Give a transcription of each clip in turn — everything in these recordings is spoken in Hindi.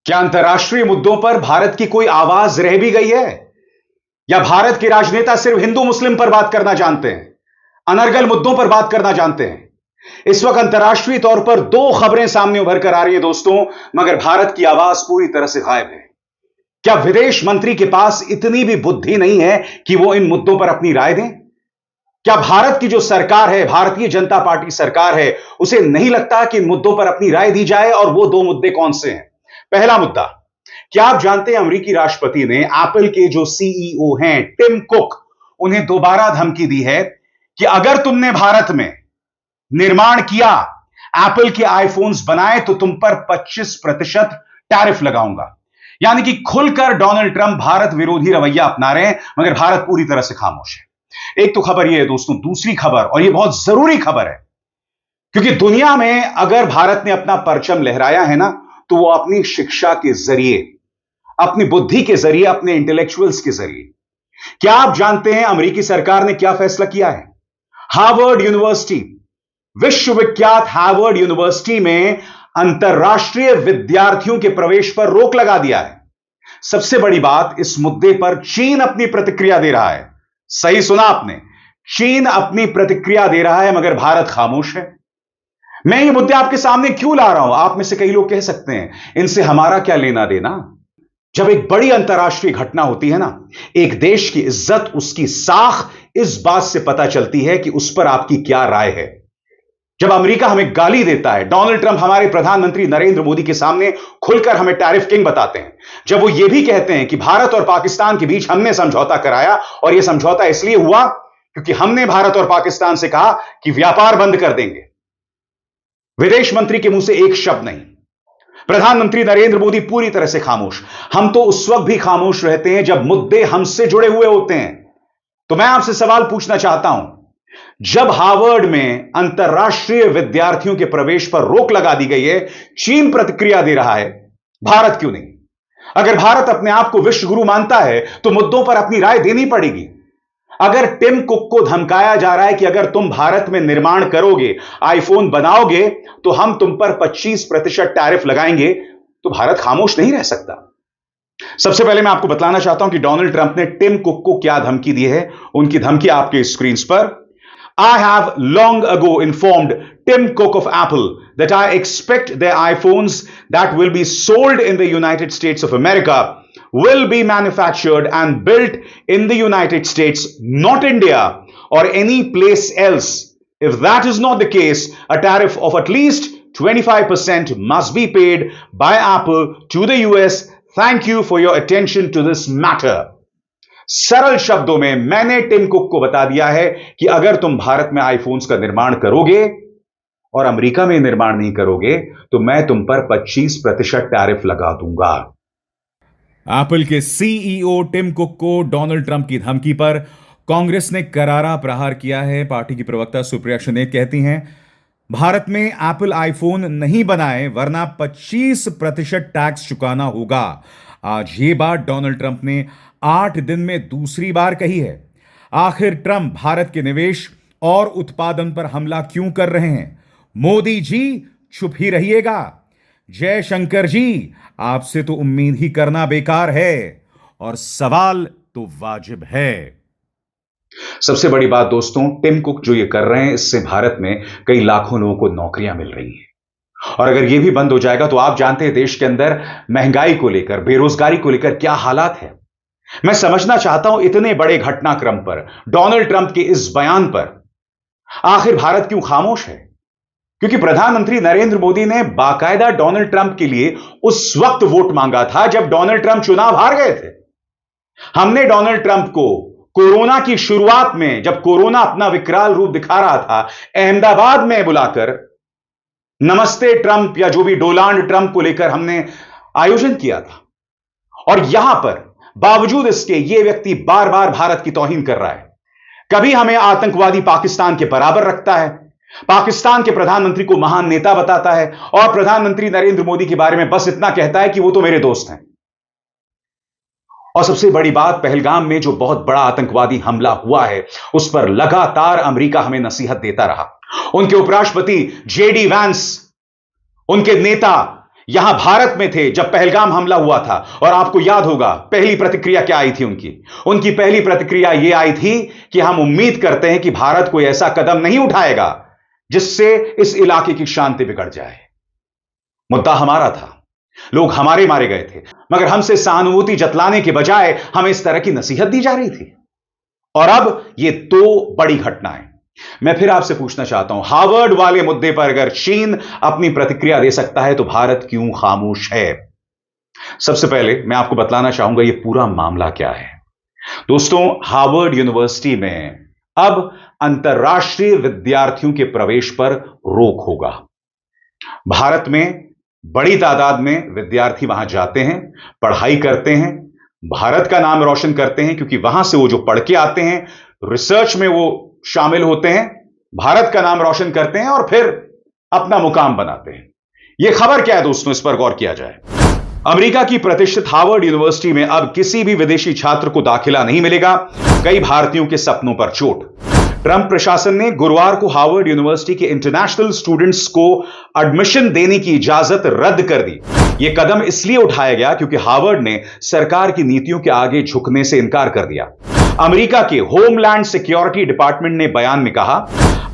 क्या अंतर्राष्ट्रीय मुद्दों पर भारत की कोई आवाज रह भी गई है? या भारत के राजनेता सिर्फ हिंदू मुस्लिम पर बात करना जानते हैं, अनर्गल मुद्दों पर बात करना जानते हैं? इस वक्त अंतर्राष्ट्रीय तौर पर दो खबरें सामने उभर कर आ रही है दोस्तों, मगर भारत की आवाज पूरी तरह से गायब है। क्या विदेश मंत्री के पास इतनी भी बुद्धि नहीं है कि वो इन मुद्दों पर अपनी राय दें? क्या भारत की जो सरकार है, भारतीय जनता पार्टी सरकार है, उसे नहीं लगता कि इन मुद्दों पर अपनी राय दी जाए? और वो दो मुद्दे कौन से हैं? पहला मुद्दा, क्या आप जानते हैं अमेरिकी राष्ट्रपति ने एप्पल के जो सीईओ हैं टिम कुक, उन्हें दोबारा धमकी दी है कि अगर तुमने भारत में निर्माण किया, एप्पल के आईफोन्स बनाए, तो तुम पर 25% टैरिफ लगाऊंगा। यानी कि खुलकर डोनाल्ड ट्रंप भारत विरोधी रवैया अपना रहे हैं, मगर भारत पूरी तरह से खामोश है। एक तो खबर यह है दोस्तों। दूसरी खबर, और यह बहुत जरूरी खबर है, क्योंकि दुनिया में अगर भारत ने अपना परचम लहराया है ना, तो वो अपनी शिक्षा के जरिए, अपनी बुद्धि के जरिए, अपने इंटेलेक्चुअल्स के जरिए। क्या आप जानते हैं अमेरिकी सरकार ने क्या फैसला किया है? हार्वर्ड यूनिवर्सिटी, विश्वविख्यात हार्वर्ड यूनिवर्सिटी में अंतरराष्ट्रीय विद्यार्थियों के प्रवेश पर रोक लगा दिया है। सबसे बड़ी बात, इस मुद्दे पर चीन अपनी प्रतिक्रिया दे रहा है। सही सुना आपने, चीन अपनी प्रतिक्रिया दे रहा है, मगर भारत खामोश है। मैं ये मुद्दे आपके सामने क्यों ला रहा हूं? आप में से कई लोग कह सकते हैं, इनसे हमारा क्या लेना देना? जब एक बड़ी अंतर्राष्ट्रीय घटना होती है ना, एक देश की इज्जत, उसकी साख इस बात से पता चलती है कि उस पर आपकी क्या राय है। जब अमेरिका हमें गाली देता है, डोनाल्ड ट्रंप हमारे प्रधानमंत्री नरेंद्र मोदी के सामने खुलकर हमें टैरिफ किंग बताते हैं, जब वो ये भी कहते हैं कि भारत और पाकिस्तान के बीच हमने समझौता कराया, और यह समझौता इसलिए हुआ क्योंकि हमने भारत और पाकिस्तान से कहा कि व्यापार बंद कर देंगे, विदेश मंत्री के मुंह से एक शब्द नहीं। प्रधानमंत्री नरेंद्र मोदी पूरी तरह से खामोश। हम तो उस वक्त भी खामोश रहते हैं जब मुद्दे हमसे जुड़े हुए होते हैं। तो मैं आपसे सवाल पूछना चाहता हूं, जब हार्वर्ड में अंतर्राष्ट्रीय विद्यार्थियों के प्रवेश पर रोक लगा दी गई है, चीन प्रतिक्रिया दे रहा है, भारत क्यों नहीं? अगर भारत अपने आप को विश्व गुरु मानता है, तो मुद्दों पर अपनी राय देनी पड़ेगी। अगर टिम कुक को धमकाया जा रहा है कि अगर तुम भारत में निर्माण करोगे, आईफोन बनाओगे, तो हम तुम पर 25% टैरिफ लगाएंगे, तो भारत खामोश नहीं रह सकता। सबसे पहले मैं आपको बताना चाहता हूं कि डोनाल्ड ट्रंप ने टिम कुक को क्या धमकी दी है। उनकी धमकी आपके स्क्रीन पर। I have long ago informed Tim Cook of Apple that I expect their iPhones that will be sold in the United States of America will be manufactured and built in the United States, not India or any place else. If that is not the case, a tariff of at least 25% must be paid by Apple to the US. Thank you for your attention to this matter. सरल शब्दों में मैंने टिम कुक को बता दिया है कि अगर तुम भारत में आईफोन्स का निर्माण करोगे और अमेरिका में निर्माण नहीं करोगे, तो मैं तुम पर 25% टैरिफ लगा दूंगा। एप्पल के सीईओ टिम कुक को डोनाल्ड ट्रंप की धमकी पर कांग्रेस ने करारा प्रहार किया है। पार्टी की प्रवक्ता सुप्रिया सुनेक कहती हैं, भारत में एप्पल आईफोन नहीं बनाए वरना 25% टैक्स चुकाना होगा। आज ये बात डोनाल्ड ट्रंप ने 8 दिन में दूसरी बार कही है। आखिर ट्रंप भारत के निवेश और उत्पादन पर हमला क्यों कर रहे हैं? मोदी जी चुप ही रहिएगा। जयशंकर जी, आपसे तो उम्मीद ही करना बेकार है, और सवाल तो वाजिब है। सबसे बड़ी बात दोस्तों, टिम कुक जो ये कर रहे हैं, इससे भारत में कई लाखों लोगों को नौकरियां मिल रही हैं। और अगर यह भी बंद हो जाएगा, तो आप जानते हैं देश के अंदर महंगाई को लेकर, बेरोजगारी को लेकर क्या हालात है। मैं समझना चाहता हूं, इतने बड़े घटनाक्रम पर, डोनाल्ड ट्रंप के इस बयान पर आखिर भारत क्यों खामोश है? क्योंकि प्रधानमंत्री नरेंद्र मोदी ने बाकायदा डोनाल्ड ट्रंप के लिए उस वक्त वोट मांगा था जब डोनाल्ड ट्रंप चुनाव हार गए थे। हमने डोनाल्ड ट्रंप को कोरोना की शुरुआत में, जब कोरोना अपना विकराल रूप दिखा रहा था, अहमदाबाद में बुलाकर नमस्ते ट्रंप या जो भी डोनाल्ड ट्रंप को लेकर हमने आयोजन किया था। और यहां पर बावजूद इसके यह व्यक्ति बार बार भारत की तौहीन कर रहा है। कभी हमें आतंकवादी पाकिस्तान के बराबर रखता है, पाकिस्तान के प्रधानमंत्री को महान नेता बताता है, और प्रधानमंत्री नरेंद्र मोदी के बारे में बस इतना कहता है कि वो तो मेरे दोस्त हैं। और सबसे बड़ी बात, पहलगाम में जो बहुत बड़ा आतंकवादी हमला हुआ है, उस पर लगातार अमेरिका हमें नसीहत देता रहा। उनके उपराष्ट्रपति जेडी वैंस, उनके नेता यहां भारत में थे जब पहलगाम हमला हुआ था, और आपको याद होगा पहली प्रतिक्रिया क्या आई थी उनकी पहली प्रतिक्रिया यह आई थी कि हम उम्मीद करते हैं कि भारत कोई ऐसा कदम नहीं उठाएगा जिससे इस इलाके की शांति बिगड़ जाए। मुद्दा हमारा था, लोग हमारे मारे गए थे, मगर हमसे सहानुभूति जतलाने के बजाय हमें इस तरह की नसीहत दी जा रही थी। और अब ये दो बड़ी घटनाएं। मैं फिर आपसे पूछना चाहता हूं, हार्वर्ड वाले मुद्दे पर अगर चीन अपनी प्रतिक्रिया दे सकता है तो भारत क्यों खामोश है? सबसे पहले मैं आपको बतलाना चाहूंगा यह पूरा मामला क्या है। दोस्तों, हार्वर्ड यूनिवर्सिटी में अब अंतर्राष्ट्रीय विद्यार्थियों के प्रवेश पर रोक होगा। भारत में बड़ी तादाद में विद्यार्थी वहां जाते हैं, पढ़ाई करते हैं, भारत का नाम रोशन करते हैं, क्योंकि वहां से वो जो पढ़ के आते हैं, रिसर्च में वो शामिल होते हैं, भारत का नाम रोशन करते हैं और फिर अपना मुकाम बनाते हैं। यह खबर क्या है दोस्तों, इस पर गौर किया जाए। अमेरिका की प्रतिष्ठित हार्वर्ड यूनिवर्सिटी में अब किसी भी विदेशी छात्र को दाखिला नहीं मिलेगा। कई भारतीयों के सपनों पर चोट। ट्रंप प्रशासन ने गुरुवार को हार्वर्ड यूनिवर्सिटी के इंटरनेशनल स्टूडेंट्स को एडमिशन देने की इजाजत रद्द कर दी। यह कदम इसलिए उठाया गया क्योंकि हार्वर्ड ने सरकार की नीतियों के आगे झुकने से इनकार कर दिया। अमेरिका के होमलैंड सिक्योरिटी डिपार्टमेंट ने बयान में कहा,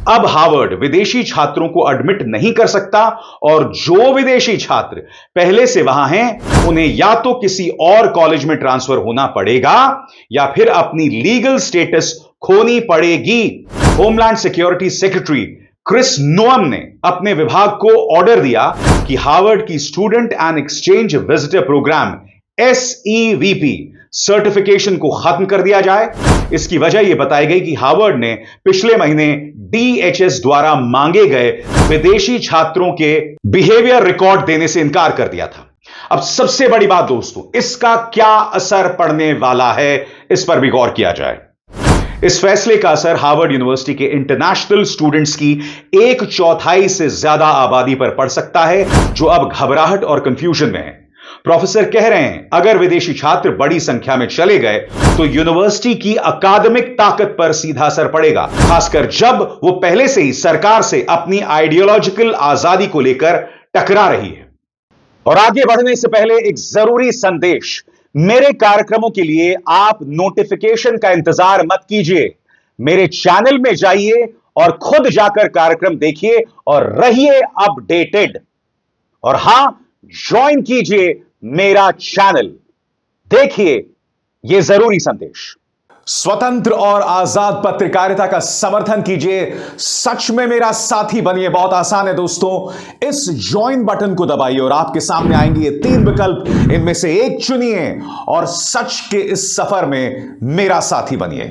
अब हार्वर्ड विदेशी छात्रों को एडमिट नहीं कर सकता और जो विदेशी छात्र पहले से वहां हैं उन्हें या तो किसी और कॉलेज में ट्रांसफर होना पड़ेगा या फिर अपनी लीगल स्टेटस खोनी पड़ेगी। Homeland security secretary Chris Noem ने अपने विभाग को ऑर्डर दिया कि हार्वर्ड की Student and Exchange Visitor Program SEVP certification को खत्म कर दिया जाए। इसकी वजह यह बताई गई कि हार्वर्ड ने पिछले महीने DHS द्वारा मांगे गए विदेशी छात्रों के बिहेवियर रिकॉर्ड देने से इनकार कर दिया था। अब सबसे बड़ी बात दोस्तों, इसका क्या असर पड़ने वाला है, इस पर भी गौर किया जाए। इस फैसले का असर हार्वर्ड यूनिवर्सिटी के इंटरनेशनल स्टूडेंट्स की 1/4 से ज्यादा आबादी पर पड़ सकता है, जो अब घबराहट और कंफ्यूजन में है। प्रोफेसर कह रहे हैं, अगर विदेशी छात्र बड़ी संख्या में चले गए तो यूनिवर्सिटी की अकादमिक ताकत पर सीधा असर पड़ेगा, खासकर जब वो पहले से ही सरकार से अपनी आइडियोलॉजिकल आजादी को लेकर टकरा रही है। और आगे बढ़ने से पहले एक जरूरी संदेश, मेरे कार्यक्रमों के लिए आप नोटिफिकेशन का इंतजार मत कीजिए। मेरे चैनल में जाइए और खुद जाकर कार्यक्रम देखिए और रहिए अपडेटेड। और हां, ज्वाइन कीजिए मेरा चैनल, देखिए यह जरूरी संदेश। स्वतंत्र और आजाद पत्रकारिता का समर्थन कीजिए, सच में मेरा साथी बनिए। बहुत आसान है दोस्तों, इस ज्वाइन बटन को दबाइए और आपके सामने आएंगे ये 3 विकल्प, इनमें से एक चुनिए और सच के इस सफर में मेरा साथी बनिए।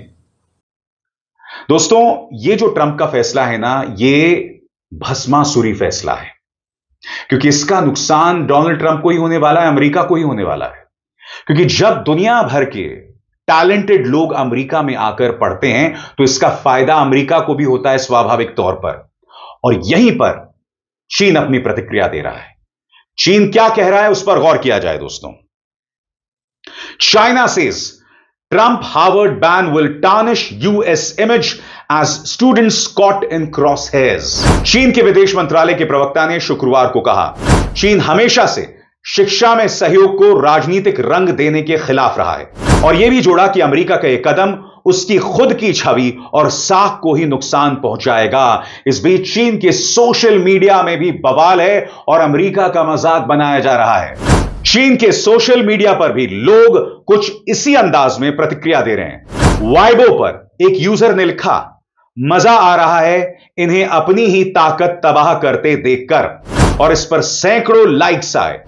दोस्तों, ये जो ट्रंप का फैसला है ना, ये भस्मासुरी फैसला है, क्योंकि इसका नुकसान डोनाल्ड ट्रंप को ही होने वाला है, अमेरिका को ही होने वाला है। क्योंकि जब दुनिया भर के टैलेंटेड लोग अमेरिका में आकर पढ़ते हैं तो इसका फायदा अमेरिका को भी होता है स्वाभाविक तौर पर। और यहीं पर चीन अपनी प्रतिक्रिया दे रहा है। चीन क्या कह रहा है उस पर गौर किया जाए दोस्तों। China says Trump Harvard ban will tarnish US image as students caught in crosshairs। चीन के विदेश मंत्रालय के प्रवक्ता ने शुक्रवार को कहा, चीन हमेशा से शिक्षा में सहयोग को राजनीतिक रंग देने के खिलाफ रहा है। और यह भी जोड़ा कि अमेरिका का यह कदम उसकी खुद की छवि और साख को ही नुकसान पहुंचाएगा। इस बीच चीन के सोशल मीडिया में भी बवाल है और अमेरिका का मजाक बनाया जा रहा है। चीन के सोशल मीडिया पर भी लोग कुछ इसी अंदाज में प्रतिक्रिया दे रहे हैं। वाइबो पर एक यूजर ने लिखा, मजा आ रहा है इन्हें अपनी ही ताकत तबाह करते देखकर, और इस पर सैकड़ों लाइक्स आए।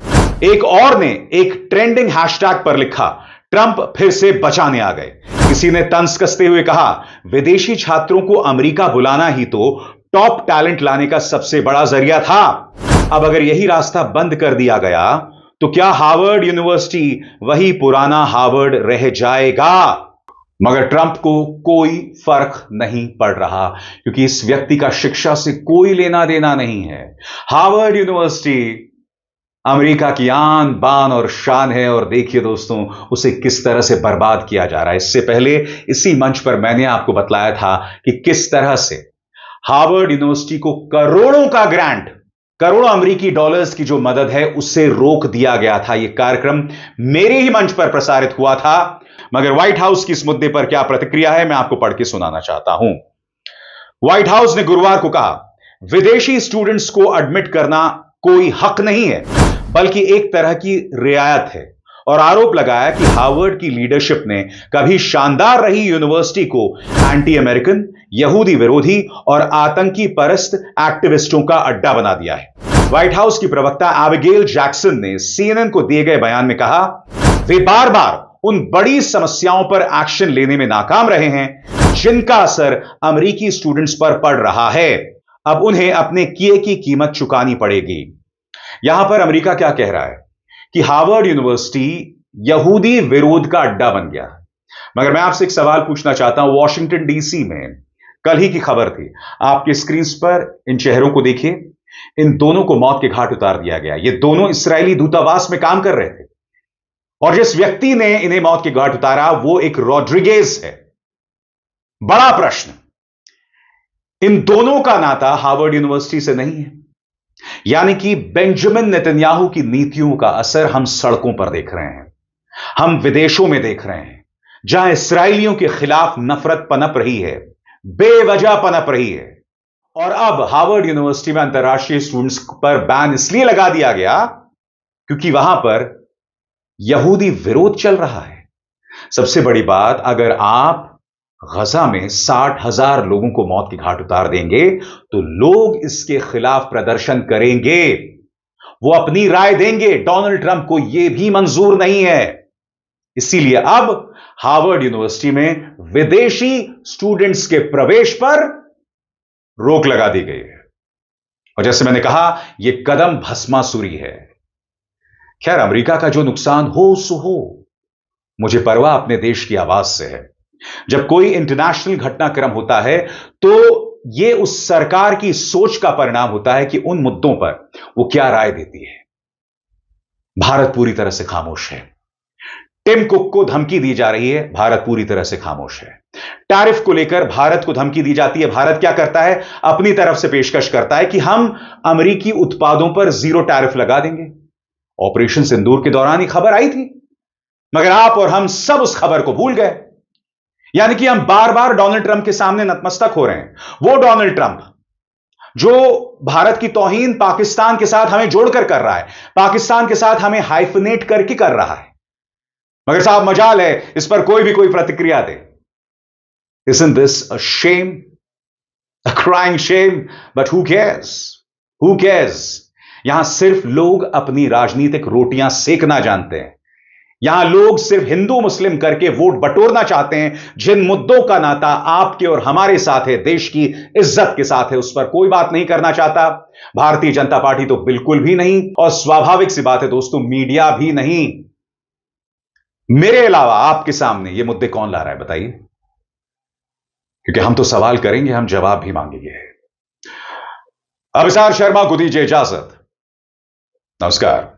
एक और ने एक ट्रेंडिंग हैशटैग पर लिखा, ट्रंप फिर से बचाने आ गए। किसी ने तंज कसते हुए कहा, विदेशी छात्रों को अमेरिका बुलाना ही तो टॉप टैलेंट लाने का सबसे बड़ा जरिया था। अब अगर यही रास्ता बंद कर दिया गया तो क्या हार्वर्ड यूनिवर्सिटी वही पुराना हार्वर्ड रह जाएगा? मगर ट्रंप को कोई फर्क नहीं पड़ रहा, क्योंकि इस व्यक्ति का शिक्षा से कोई लेना देना नहीं है। हार्वर्ड यूनिवर्सिटी अमेरिका की आन बान और शान है, और देखिए दोस्तों उसे किस तरह से बर्बाद किया जा रहा है। इससे पहले इसी मंच पर मैंने आपको बतलाया था कि किस तरह से हार्वर्ड यूनिवर्सिटी को करोड़ों का ग्रांट, करोड़ों अमेरिकी डॉलर्स की जो मदद है उससे रोक दिया गया था। यह कार्यक्रम मेरे ही मंच पर प्रसारित हुआ था। मगर व्हाइट हाउस की इस मुद्दे पर क्या प्रतिक्रिया है, मैं आपको पढ़ के सुनाना चाहता हूं। व्हाइट हाउस ने गुरुवार को कहा, विदेशी स्टूडेंट्स को एडमिट करना कोई हक नहीं है, बल्कि एक तरह की रियायत है, और आरोप लगाया कि हार्वर्ड की लीडरशिप ने कभी शानदार रही यूनिवर्सिटी को एंटी अमेरिकन, यहूदी विरोधी और आतंकी परस्त एक्टिविस्टों का अड्डा बना दिया है। व्हाइट हाउस की प्रवक्ता एबिगेल जैक्सन ने सीएनएन को दिए गए बयान में कहा, वे बार बार उन बड़ी समस्याओं पर एक्शन लेने में नाकाम रहे हैं जिनका असर अमेरिकी स्टूडेंट्स पर पड़ रहा है। अब उन्हें अपने किए की कीमत चुकानी पड़ेगी। यहां पर अमेरिका क्या कह रहा है कि हार्वर्ड यूनिवर्सिटी यहूदी विरोध का अड्डा बन गया। मगर मैं आपसे एक सवाल पूछना चाहता हूं। वॉशिंगटन डीसी में कल ही की खबर थी, आपके स्क्रीन पर इन चेहरों को देखिए। इन दोनों को मौत के घाट उतार दिया गया। ये दोनों इस्राएली दूतावास में काम कर रहे थे, और जिस व्यक्ति ने इन्हें मौत के घाट उतारा वो एक रॉड्रिगेज है। बड़ा प्रश्न, इन दोनों का नाता हार्वर्ड यूनिवर्सिटी से नहीं है। यानी कि बेंजामिन नेतन्याहू की नीतियों का असर हम सड़कों पर देख रहे हैं, हम विदेशों में देख रहे हैं, जहां इसराइलियों के खिलाफ नफरत पनप रही है, बेवजह पनप रही है। और अब हार्वर्ड यूनिवर्सिटी में अंतर्राष्ट्रीय स्टूडेंट्स पर बैन इसलिए लगा दिया गया क्योंकि वहां पर यहूदी विरोध चल रहा है। सबसे बड़ी बात, अगर आप गजा में 60,000 लोगों को मौत के घाट उतार देंगे तो लोग इसके खिलाफ प्रदर्शन करेंगे, वो अपनी राय देंगे। डोनाल्ड ट्रंप को यह भी मंजूर नहीं है। इसीलिए अब हार्वर्ड यूनिवर्सिटी में विदेशी स्टूडेंट्स के प्रवेश पर रोक लगा दी गई है। और जैसे मैंने कहा, यह कदम भस्मासुरी है। खैर, अमेरिका का जो नुकसान हो सो हो, मुझे परवाह अपने देश की आवाज से है। जब कोई इंटरनेशनल घटनाक्रम होता है तो यह उस सरकार की सोच का परिणाम होता है कि उन मुद्दों पर वो क्या राय देती है। भारत पूरी तरह से खामोश है। टिम कुक को धमकी दी जा रही है, भारत पूरी तरह से खामोश है। टैरिफ को लेकर भारत को धमकी दी जाती है, भारत क्या करता है, अपनी तरफ से पेशकश करता है कि हम अमेरिकी उत्पादों पर 0 टैरिफ लगा देंगे। ऑपरेशन सिंदूर के दौरान ही खबर आई थी, मगर आप और हम सब उस खबर को भूल गए। यानी कि हम बार बार डोनाल्ड ट्रंप के सामने नतमस्तक हो रहे हैं। वो डोनाल्ड ट्रंप जो भारत की तौहीन पाकिस्तान के साथ हमें जोड़कर कर रहा है, पाकिस्तान के साथ हमें हाइफनेट करके कर रहा है। मगर साहब, मजाल है इस पर कोई भी कोई प्रतिक्रिया दे। Isn't this a shame? A crying shame? But who cares? Who cares? यहां सिर्फ लोग अपनी राजनीतिक रोटियां सेकना जानते हैं। यहां लोग सिर्फ हिंदू मुस्लिम करके वोट बटोरना चाहते हैं। जिन मुद्दों का नाता आपके और हमारे साथ है, देश की इज्जत के साथ है, उस पर कोई बात नहीं करना चाहता। भारतीय जनता पार्टी तो बिल्कुल भी नहीं, और स्वाभाविक सी बात है दोस्तों, मीडिया भी नहीं। मेरे अलावा आपके सामने ये मुद्दे कौन ला रहा है बताइए? क्योंकि हम तो सवाल करेंगे, हम जवाब भी मांगेंगे। अभिसार शर्मा को दीजिए इजाजत। नमस्कार।